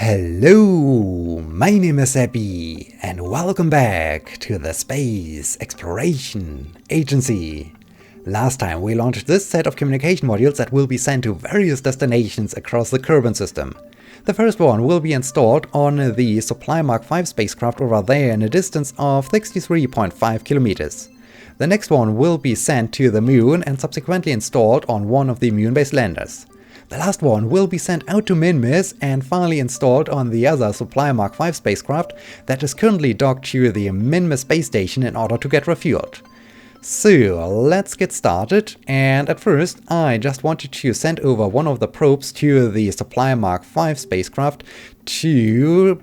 Hello, my name is Abby, and welcome back to the Space Exploration Agency. Last time we launched this set of communication modules that will be sent to various destinations across the Kerbal system. The first one will be installed on the Supply Mark V spacecraft over there in a distance of 63.5 kilometers. The next one will be sent to the Moon and subsequently installed on one of the Moon-based landers. The last one will be sent out to Minmus and finally installed on the other Supply Mark V spacecraft that is currently docked to the Minmus space station in order to get refueled. So let's get started, and at first I just wanted to send over one of the probes to the Supply Mark V spacecraft to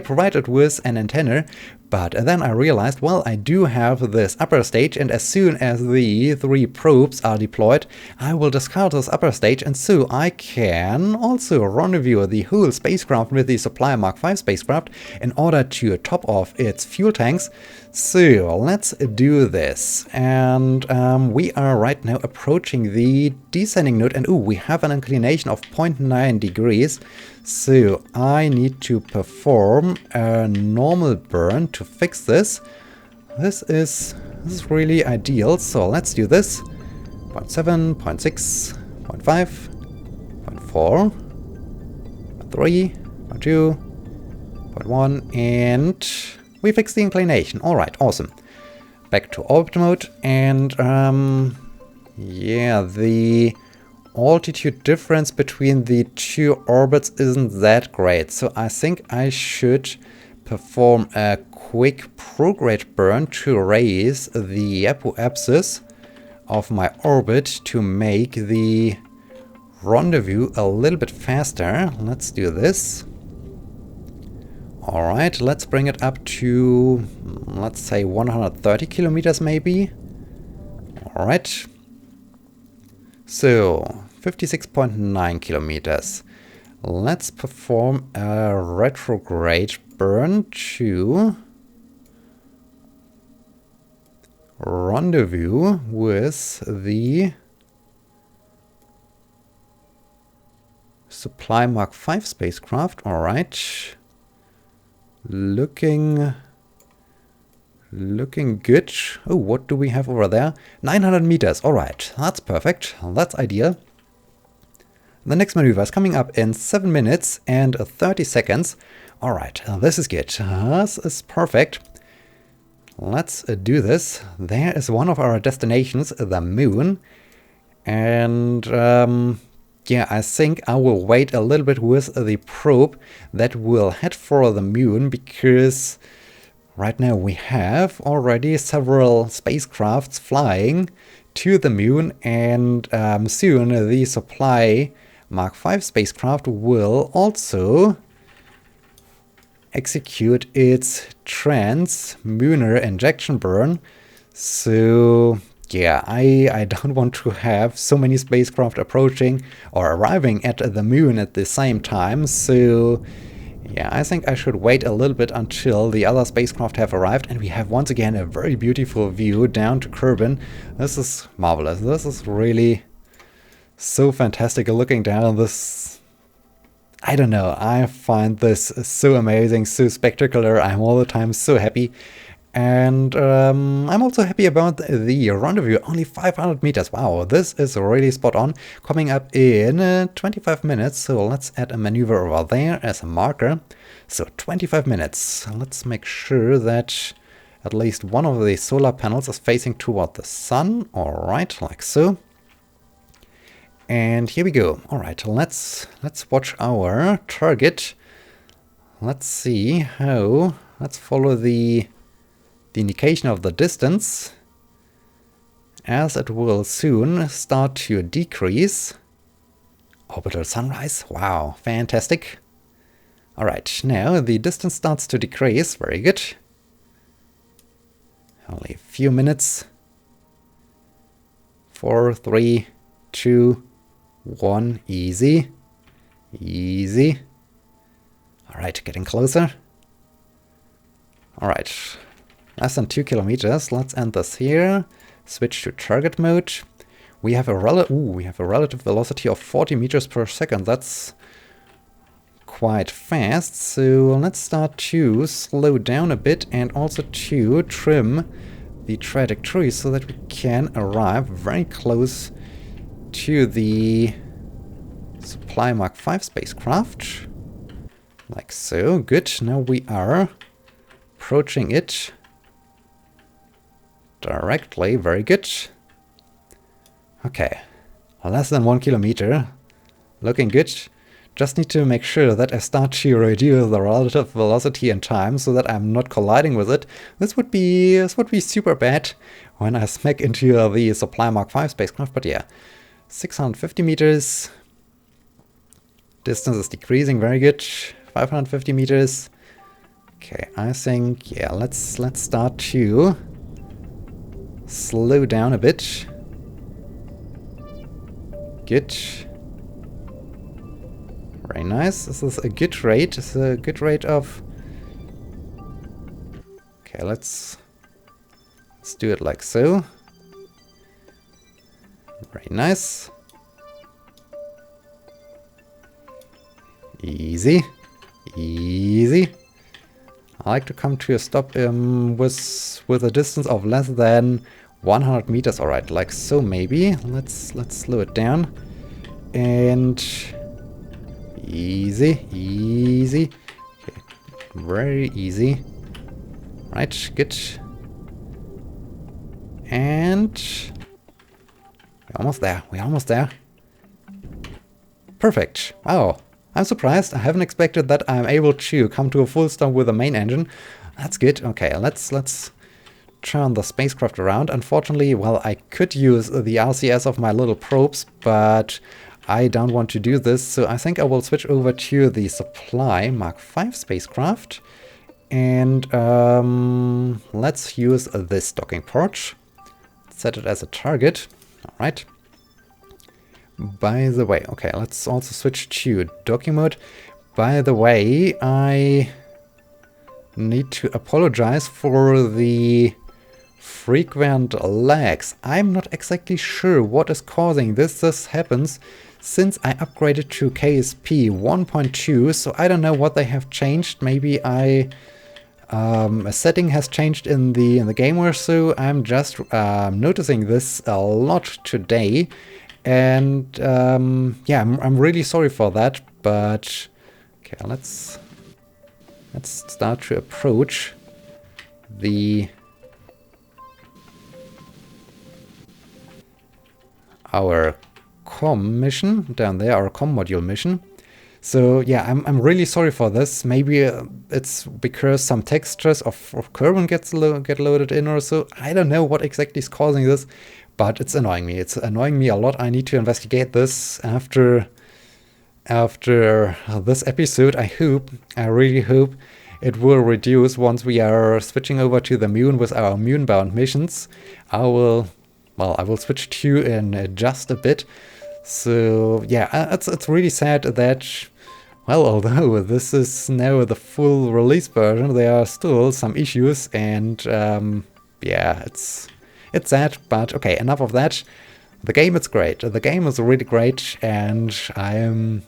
provide it with an antenna. But then I realized, well, I do have this upper stage, and as soon as the 3 probes are deployed, I will discard this upper stage, and so I can also rendezvous the whole spacecraft with the Supply Mark V spacecraft in order to top off its fuel tanks. So let's do this. And we are right now approaching the descending node, and we have an inclination of 0.9 degrees. So I need to perform a normal burn to fix this. This is really ideal. So let's do this. 0.7, 0.6, 0.5, 0.4, 0.3, 0.2, 0.1, and we fix the inclination. Alright, awesome. Back to orbit mode, and the altitude difference between the 2 orbits isn't that great, so I think I should perform a quick prograde burn to raise the apoapsis of my orbit to make the rendezvous a little bit faster. Let's do this. Alright, let's bring it up to, let's say, 130 kilometers maybe. Alright. So, 56.9 kilometers. Let's perform a retrograde burn to rendezvous with the Supply Mark V spacecraft. Alright. Looking good. Oh, what do we have over there? 900 meters. Alright, that's perfect. That's ideal. The next maneuver is coming up in 7 minutes and 30 seconds. Alright, this is good. This is perfect. Let's do this. There is one of our destinations, the Moon. And I think I will wait a little bit with the probe that will head for the Moon, because right now we have already several spacecrafts flying to the Moon, and soon the Supply Mark V spacecraft will also execute its trans-lunar injection burn. So yeah, I don't want to have so many spacecraft approaching or arriving at the Moon at the same time. So yeah, I think I should wait a little bit until the other spacecraft have arrived, and we have once again a very beautiful view down to Kerbin. This is marvelous. This is really so fantastic looking down this. I don't know, I find this so amazing, so spectacular. I'm all the time so happy. And I'm also happy about the rendezvous, only 500 meters. Wow, this is really spot on. Coming up in 25 minutes, so let's add a maneuver over there as a marker. So 25 minutes. Let's make sure that at least one of the solar panels is facing toward the sun. Alright, like so. And here we go. Alright, let's watch our target. Let's see how. Let's follow the indication of the distance, as it will soon start to decrease. Orbital sunrise. Wow, fantastic. Alright, now the distance starts to decrease. Very good. Only a few minutes. 4, 3, 2, 1. Easy. Easy. Alright, getting closer. Alright. Less than 2 kilometers. Let's end this here. Switch to target mode. We have a relative velocity of 40 meters per second. That's quite fast, so let's start to slow down a bit and also to trim the trajectory so that we can arrive very close to the Supply Mark 5 spacecraft. Like so. Good. Now we are approaching it directly. Very good. Okay. Less than 1 kilometer. Looking good. Just need to make sure that I start to reduce the relative velocity and time so that I'm not colliding with it. This would be super bad when I smack into the Supply Mark 5 spacecraft, but yeah. 650 meters. Distance is decreasing, very good. 550 meters. Okay, I think, yeah, let's start to slow down a bit. Good. Very nice. This is a good rate. It's a good rate of... Okay, let's do it like so. Very nice. Easy. Easy. I like to come to a stop with a distance of less than 100 meters. Alright, like so maybe. Let's slow it down. And... Easy, easy. Okay, very easy. Right, good. And we're almost there. We're almost there. Perfect. Wow. I'm surprised. I haven't expected that I'm able to come to a full stop with the main engine. That's good. Okay, let's turn the spacecraft around. Unfortunately, well, I could use the RCS of my little probes, but I don't want to do this, so I think I will switch over to the Supply Mark 5 spacecraft. And let's use this docking port. Set it as a target. Alright. By the way, okay, let's also switch to docking mode. By the way, I need to apologize for the frequent lags. I'm not exactly sure what is causing this. This happens since I upgraded to KSP 1.2, so I don't know what they have changed. Maybe a setting has changed in the game or so. I'm just noticing this a lot today, and yeah, I'm really sorry for that. But okay, let's start to approach our Comm mission down there, our Comm module mission. So yeah, I'm really sorry for this. Maybe it's because some textures of Kerbal get loaded in or so. I don't know what exactly is causing this, but it's annoying me. It's annoying me a lot. I need to investigate this after this episode. I really hope it will reduce once we are switching over to the moon with our moon-bound missions. I will switch to in just a bit. So yeah, it's really sad that, well, although this is now the full release version, there are still some issues, and yeah, it's sad. But okay, enough of that. The game is great. The game is really great, and I'm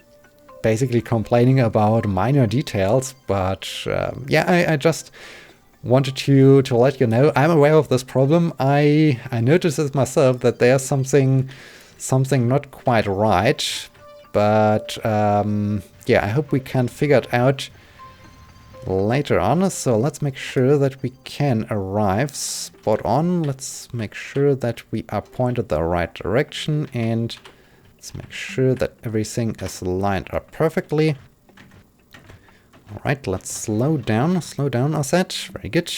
basically complaining about minor details. But yeah, I just wanted to let you know I'm aware of this problem. I noticed it myself that there's something not quite right, but yeah, I hope we can figure it out later on. So let's make sure that we can arrive spot on. Let's make sure that we are pointed the right direction, and let's make sure that everything is lined up perfectly. Alright, let's slow down, I said. Very good.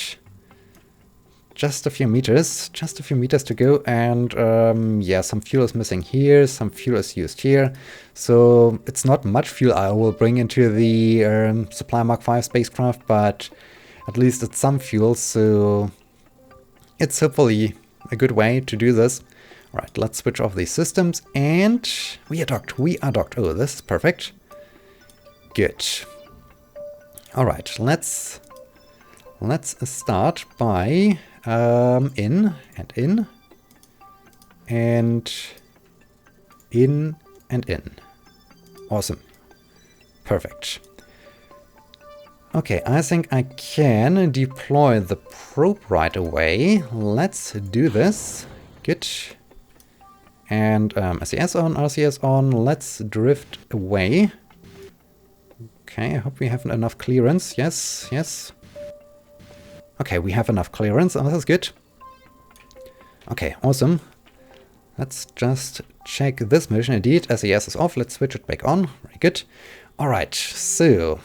Just a few meters to go, and yeah, some fuel is missing here, some fuel is used here. So it's not much fuel I will bring into the Supply Mark 5 spacecraft, but at least it's some fuel, so it's hopefully a good way to do this. Alright, let's switch off these systems, and we are docked. Oh, this is perfect. Good. Alright, let's start by in and in and in and in. Awesome. Perfect. Okay, I think I can deploy the probe right away. Let's do this. Good. And SES on, RCS on. Let's drift away. Okay, I hope we have enough clearance. Yes, yes. Okay, we have enough clearance. Oh, this is good. Okay, awesome. Let's just check this mission. Indeed, SES is off. Let's switch it back on. Very good. Alright, so...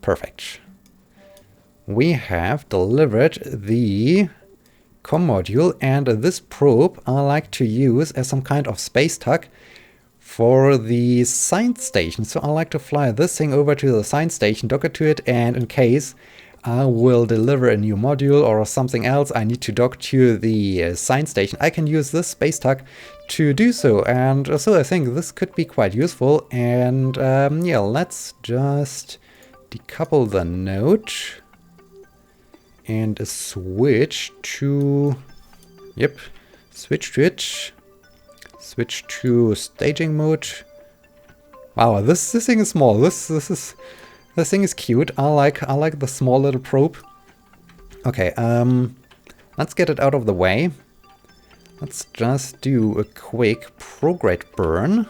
Perfect. We have delivered the Comm module, and this probe I like to use as some kind of space tug for the science station. So I like to fly this thing over to the science station, dock it to it, and in case I will deliver a new module or something else I need to dock to the science station, I can use this space tug to do so. And so I think this could be quite useful. And yeah, let's just decouple the node and switch to, yep, switch to it, switch to staging mode. Wow, this thing is small. This thing is cute. I like the small little probe. Okay, let's get it out of the way. Let's just do a quick prograde burn.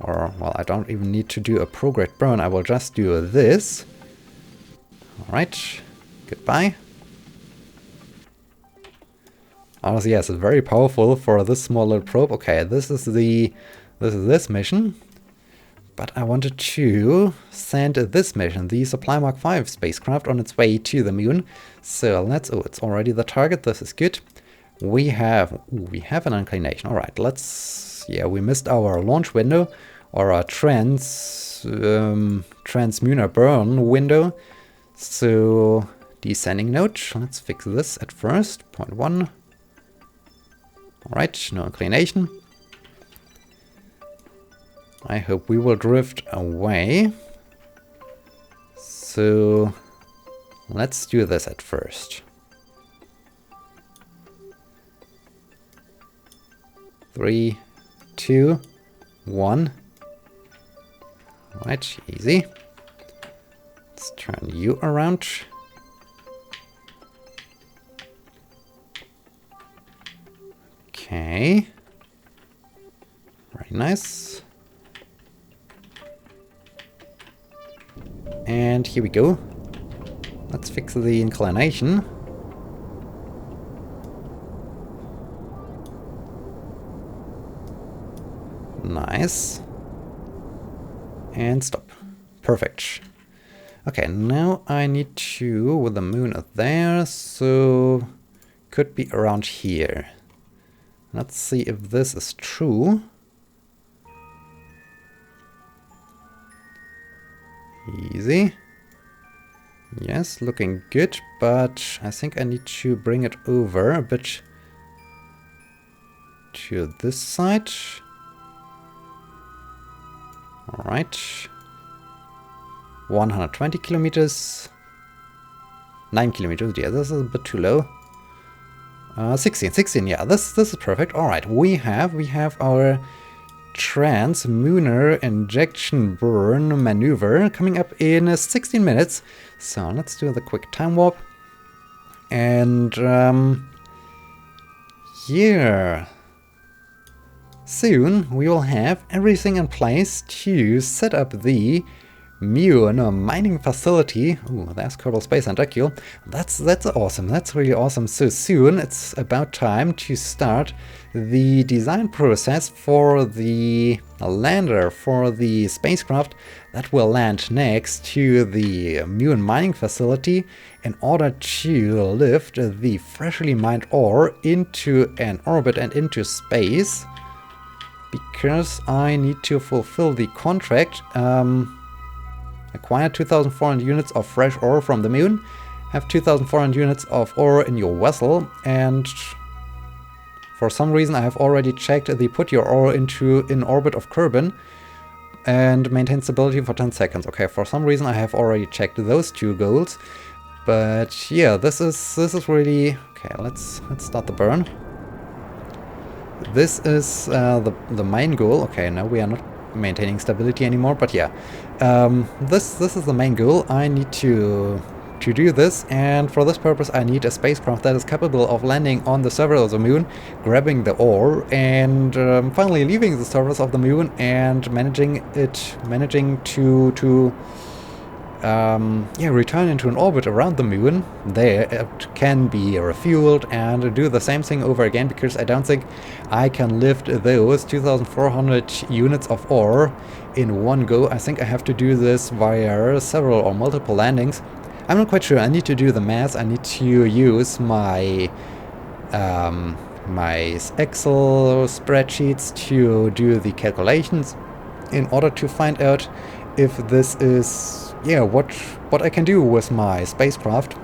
Or, well, I don't even need to do a prograde burn. I will just do this. Alright, goodbye. Honestly, yes, it's very powerful for this small little probe. Okay, this is this mission. But I wanted to send this mission, the Supply Mark V spacecraft, on its way to the moon. So let's, oh, it's already the target. This is good. We have an inclination. All right, let's, yeah, we missed our launch window or our translunar burn window. So descending node, let's fix this at first. 0.1. All right, no inclination. I hope we will drift away. So let's do this at first. 3, 2, 1. Right, easy. Let's turn you around. Okay. Very nice. And here we go. Let's fix the inclination. Nice. And stop. Perfect. Okay, now I need to, with the moon up there, so could be around here. Let's see if this is true. Easy. Yes, looking good, but I think I need to bring it over a bit to this side. Alright. 120 kilometers. 9 kilometers, yeah, this is a bit too low. 16, yeah, this is perfect. Alright, we have our trans-lunar injection burn maneuver coming up in 16 minutes. So let's do the quick time warp. And yeah, soon we will have everything in place to set up the Moon mining facility. Ooh, there's Kerbal Space Program. That's awesome. That's really awesome. So soon it's about time to start the design process for the lander, for the spacecraft that will land next to the Moon mining facility in order to lift the freshly mined ore into an orbit and into space. Because I need to fulfill the contract. Acquire 2,400 units of fresh ore from the moon, have 2,400 units of ore in your vessel, and for some reason I have already checked the put your ore in orbit of Kerbin and maintain stability for 10 seconds. Okay, for some reason I have already checked those two goals, but yeah, this is really okay. Let's start the burn. This is the main goal. Okay, now we are not maintaining stability anymore, but yeah. This is the main goal. I need to do this, and for this purpose I need a spacecraft that is capable of landing on the surface of the moon, grabbing the ore, and finally leaving the surface of the moon and managing to return into an orbit around the moon. There it can be refueled and do the same thing over again, because I don't think I can lift those 2,400 units of ore in one go. I think I have to do this via several or multiple landings. I'm not quite sure. I need to do the math. I need to use my my Excel spreadsheets to do the calculations in order to find out if this is, yeah, what I can do with my spacecraft.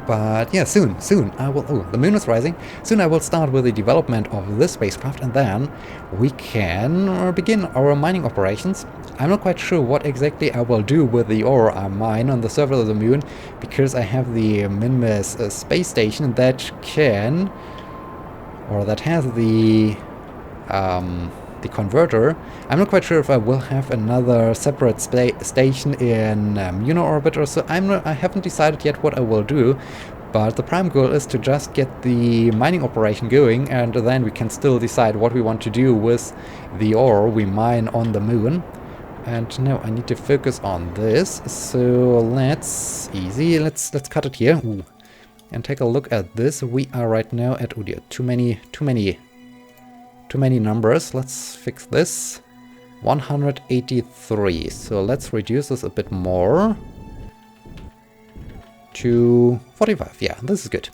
But yeah, soon I will, oh, the moon is rising. Soon I will start with the development of this spacecraft, and then we can begin our mining operations. I'm not quite sure what exactly I will do with the ore I mine on the surface of the moon, because I have the Minmus space station that can, or that has the converter. I'm not quite sure if I will have another separate station in lunar orbit or so. I haven't decided yet what I will do, but the prime goal is to just get the mining operation going, and then we can still decide what we want to do with the ore we mine on the moon. And now I need to focus on this, so let's cut it here. Ooh. And take a look at this. We are right now at, oh dear, too many numbers. Let's fix this. 183. So let's reduce this a bit more to 45. Yeah, this is good.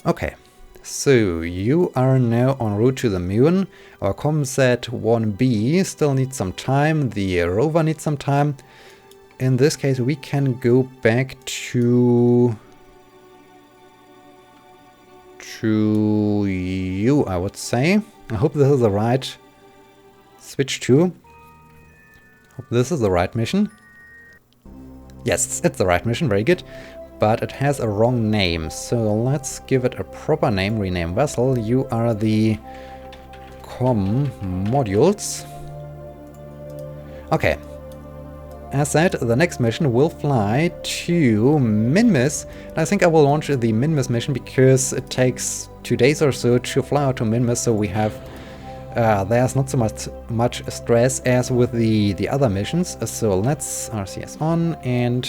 Okay, so you are now en route to the moon. Our CommSat 1B still needs some time. The rover needs some time. In this case, we can go back to you, I would say. I hope this is the right switch to. Hope this is the right mission. Yes, it's the right mission, very good. But it has a wrong name, so let's give it a proper name. Rename vessel. You are the Comm modules. Okay. As said, the next mission will fly to Minmus. I think I will launch the Minmus mission because it takes 2 days or so to fly out to Minmus, so we have there's not so much stress as with the other missions. So let's RCS on and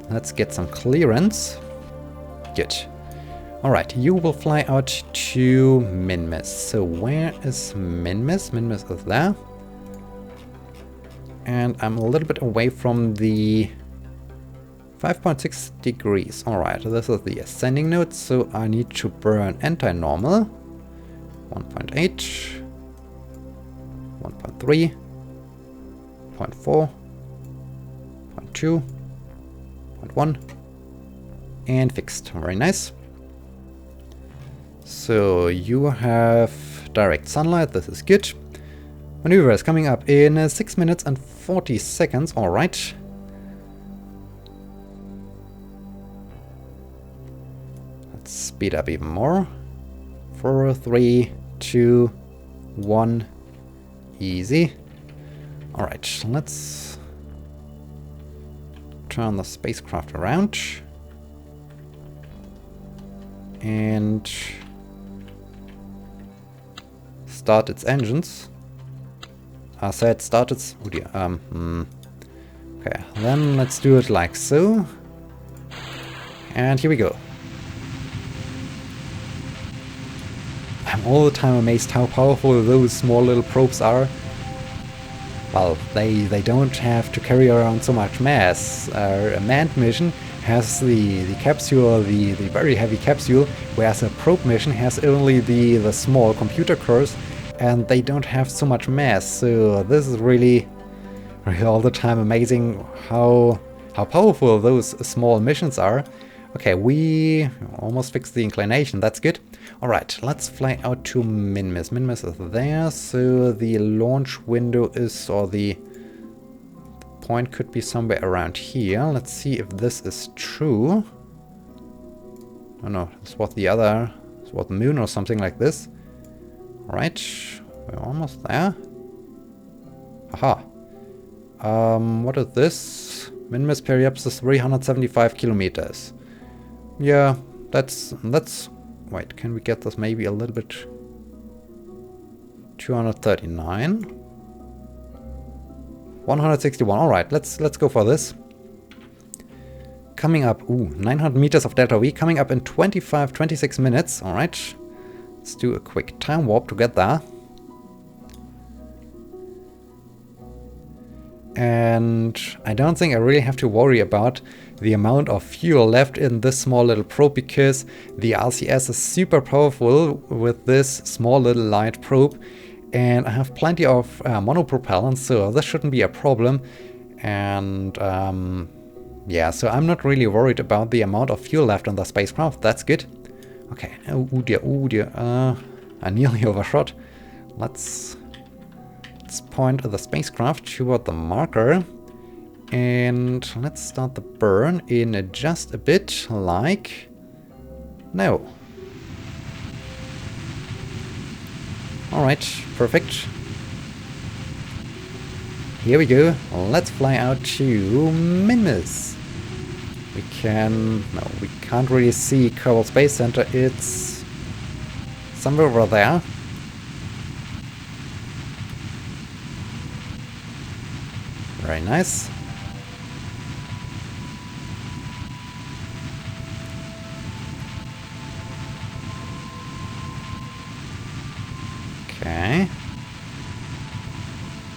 let's get some clearance. Good. Alright, you will fly out to Minmus. So where is Minmus? Minmus is there. And I'm a little bit away from the 5.6 degrees. Alright, this is the ascending node, so I need to burn anti-normal. 1.8, 1.3, 0.4, 0.2, 0.1, and fixed. Very nice. So you have direct sunlight, this is good. Maneuver is coming up in 6 minutes and 40 seconds, alright. Let's speed up even more. 4, 3, 2, 1, easy. Alright, let's turn the spacecraft around. And start its engines. I said start its... oh dear, okay, then let's do it like so. And here we go. I'm all the time amazed how powerful those small little probes are. Well, they don't have to carry around so much mass. A manned mission has the capsule, the very heavy capsule, whereas a probe mission has only the small computer cores, and they don't have so much mass. So this is really all the time amazing how powerful those small missions are. Okay, we almost fixed the inclination, that's good. Alright, let's fly out to Minmus. Minmus is there, so the launch window is, or the point could be somewhere around here. Let's see if this is true. Oh no, this was the other, this was the moon or something like this. Alright, We're almost there. Aha. What is this? Min-mass periapsis is 375 kilometers. Yeah, that's... Wait, can we get this maybe a little bit... 239? 161. Alright, let's go for this. Coming up, 900 meters of delta V, coming up in 26 minutes. Alright, let's do a quick time warp to get there. And I don't think I really have to worry about the amount of fuel left in this small little probe, because the RCS is super powerful with this small little light probe, and I have plenty of monopropellant, so this shouldn't be a problem. And yeah, so I'm not really worried about the amount of fuel left on the spacecraft. That's good. Okay, oh dear, I nearly overshot. Let's point the spacecraft toward the marker, and let's start the burn in just a bit, like now. Alright, perfect. Here we go. Let's fly out to Minmus. We can't really see Kerbal Space Center. It's somewhere over there. Very nice. Okay.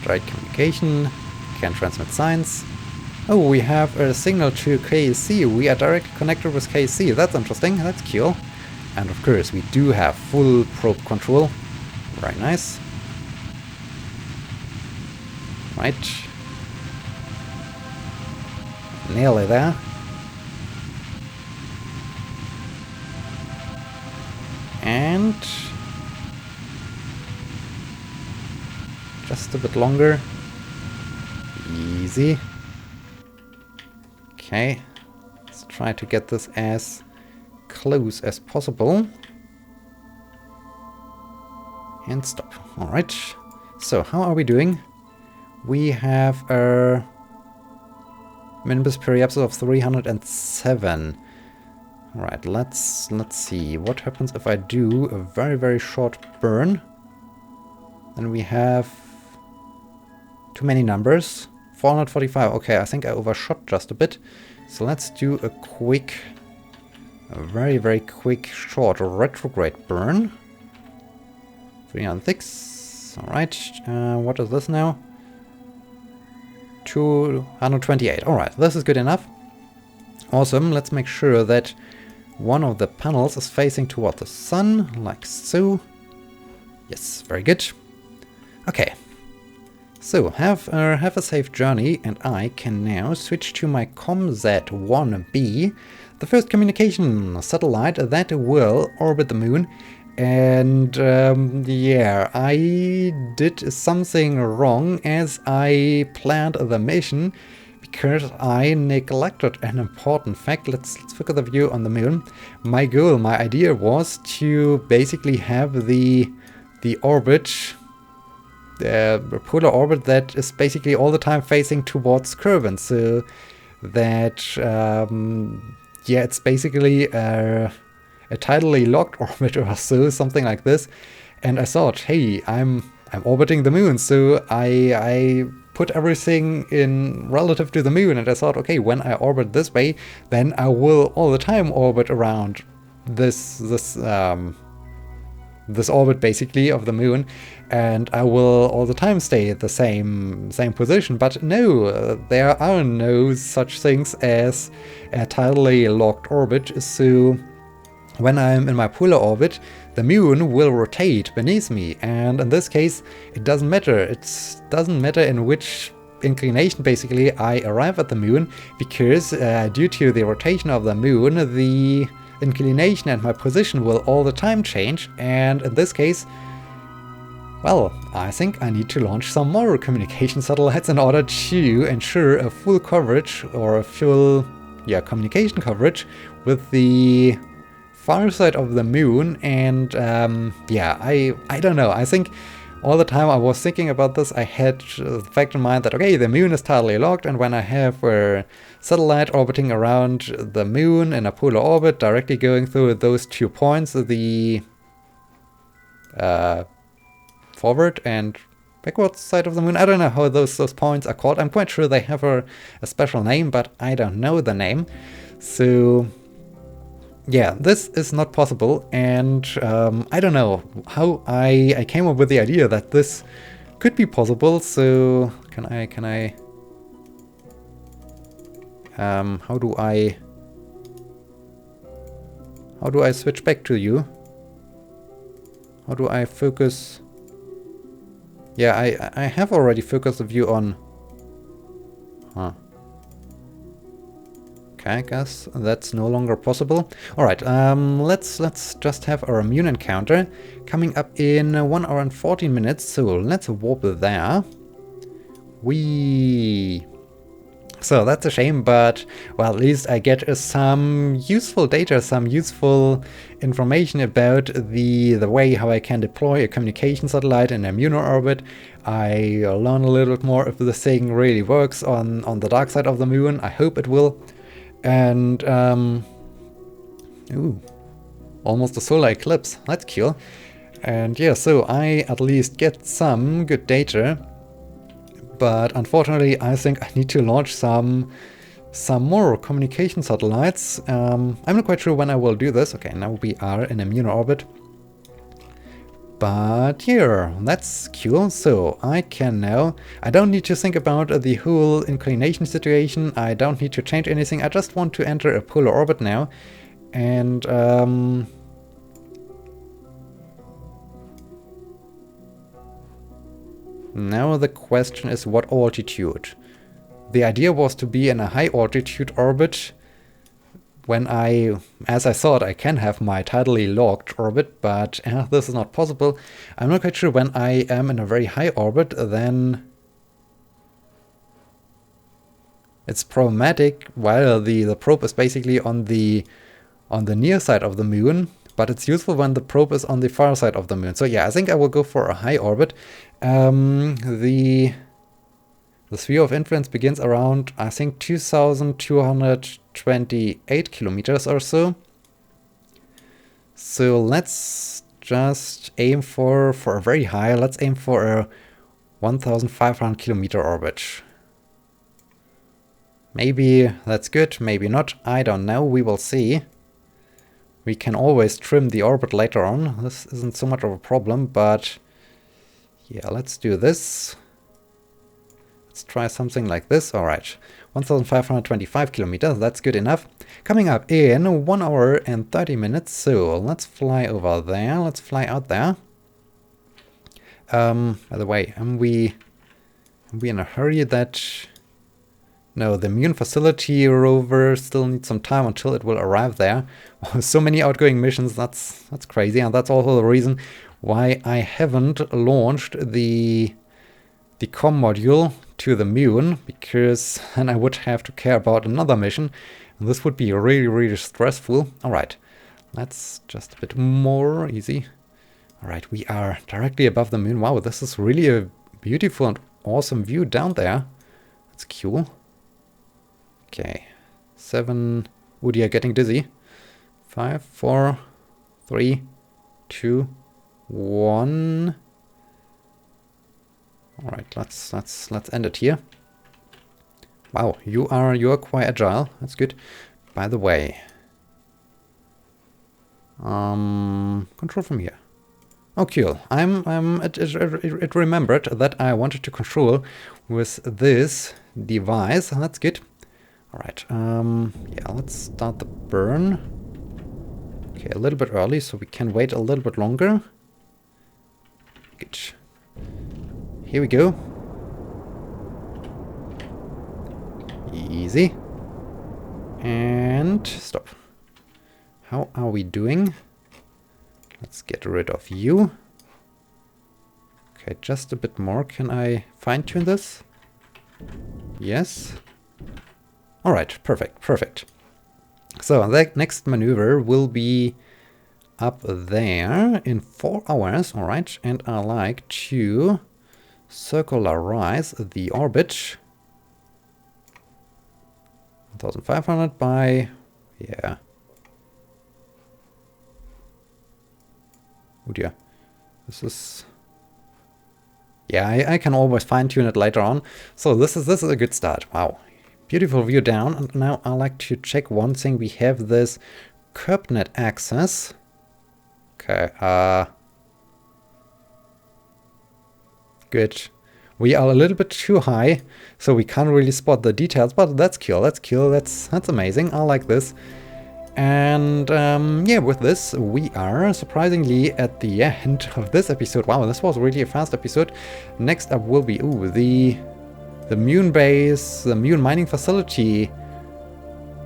Right communication. Can transmit signs. Oh, we have a signal to KC. We are directly connected with KC. That's interesting. That's cool. And of course, we do have full probe control. Very nice. Right. Nearly there. And just a bit longer. Easy. Okay. Let's try to get this as close as possible. And stop. Alright. So, how are we doing? We have a min-mass periapsis of 307. Alright, let's see. What happens if I do a very short burn? Then we have too many numbers. 445. Okay, I think I overshot just a bit. So let's do a very quick short retrograde burn. 306. Alright, what is this now? 228. Alright, this is good enough. Awesome, let's make sure that one of the panels is facing toward the sun, like so. Yes, very good. Okay. So, have a safe journey, and I can now switch to my Comm Z1B, the first communication satellite that will orbit the moon. And yeah, I did something wrong as I planned the mission, because I neglected an important fact. Let's look at the view on the moon. My goal, my idea was to basically have the orbit, the polar orbit that is basically all the time facing towards Kerbal, so that yeah, it's basically a tidally locked orbit or so, something like this. And I thought, hey, I'm orbiting the moon, so I put everything in relative to the moon, and I thought, okay, when I orbit this way, then I will all the time orbit around this orbit basically of the moon, and I will all the time stay at the same position. But no, there are no such things as a tidally locked orbit. So when I'm in my polar orbit, the moon will rotate beneath me, and in this case it doesn't matter. It doesn't matter in which inclination basically I arrive at the moon, because due to the rotation of the moon, the inclination and my position will all the time change. And in this case, well, I think I need to launch some more communication satellites in order to ensure a full coverage, or a full communication coverage with the far side of the moon. And yeah, I don't know, I think all the time I was thinking about this, I had the fact in mind that, okay, the moon is tidally locked, and when I have a satellite orbiting around the moon in a polar orbit, directly going through those 2 points, the forward and backwards side of the moon. I don't know how those points are called. I'm quite sure they have a special name, but I don't know the name. So yeah, this is not possible, and I don't know how I came up with the idea that this could be possible. So can I how do I switch back to you? How do I focus? Yeah, I have already focused the view on... Huh. Okay, I guess that's no longer possible. Alright, let's just have our moon encounter coming up in 1 hour and 14 minutes, so let's warp there. So that's a shame, but, well, at least I get some useful data, some useful information about the way how I can deploy a communication satellite in a lunar orbit. I learn a little bit more if this thing really works on the dark side of the moon. I hope it will. And, ooh, almost a solar eclipse. That's cool. And yeah, so I at least get some good data. But unfortunately, I think I need to launch some more communication satellites. I'm not quite sure when I will do this. Okay, now we are in a lunar orbit. But yeah, that's cool. So I can now... I don't need to think about the whole inclination situation. I don't need to change anything. I just want to enter a polar orbit now. And... now the question is what altitude. The idea was to be in a high altitude orbit when as I thought, I can have my tidally locked orbit, but this is not possible. I'm not quite sure when I am in a very high orbit, then it's problematic while the probe is basically on the near side of the moon. But it's useful when the probe is on the far side of the moon. So yeah, I think I will go for a high orbit. The sphere of influence begins around, I think, 2,228 kilometers or so. So let's just aim for a very high. Let's aim for a 1,500 kilometer orbit. Maybe that's good, maybe not. I don't know. We will see. We can always trim the orbit later on. This isn't so much of a problem, but yeah, let's do this. Let's try something like this. All right, 1,525 kilometers, that's good enough. Coming up in 1 hour and 30 minutes, so let's fly over there. Let's fly out there. By the way, are we in a hurry that... No, the Moon Facility rover still needs some time until it will arrive there. So many outgoing missions, that's crazy, and that's also the reason why I haven't launched the Comm module to the moon, because then I would have to care about another mission, and this would be really, really stressful. Alright, that's just a bit more easy. Alright, we are directly above the moon. Wow, this is really a beautiful and awesome view down there. That's cool. Okay, 7. Oh dear, getting dizzy. 5, 4, 3, 2, 1. All right, let's end it here. Wow, you are quite agile. That's good. By the way, control from here. Oh, cool. It remembered that I wanted to control with this device. That's good. Alright, yeah, let's start the burn. Okay, a little bit early, so we can wait a little bit longer. Good. Here we go. Easy. And stop. How are we doing? Let's get rid of you. Okay, just a bit more. Can I fine-tune this? Yes. Alright, perfect, perfect. So the next maneuver will be up there in 4 hours, alright, and I like to circularize the orbit. 1500 by, yeah. Oh dear. This is, yeah, I can always fine-tune it later on. So this is a good start. Wow. Beautiful view down. And now I like to check one thing. We have this CurbNet access. Okay, good. We are a little bit too high, so we can't really spot the details, but that's cool, that's amazing, I like this. And yeah, with this, we are surprisingly at the end of this episode. Wow, this was really a fast episode. Next up will be, ooh, the Moon base, the Moon mining facility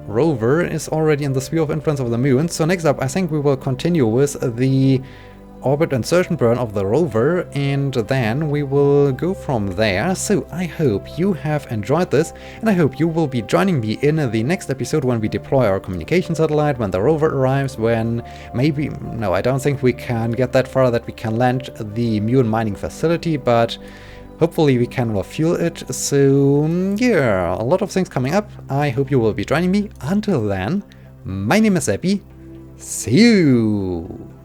rover is already in the sphere of influence of the Moon. So next up, I think we will continue with the orbit insertion burn of the rover, and then we will go from there. So I hope you have enjoyed this, and I hope you will be joining me in the next episode when we deploy our communication satellite, when the rover arrives, when maybe, no, I don't think we can get that far that we can land the Moon mining facility, but hopefully we can refuel it. So yeah, a lot of things coming up. I hope you will be joining me. Until then, my name is Epi. See you!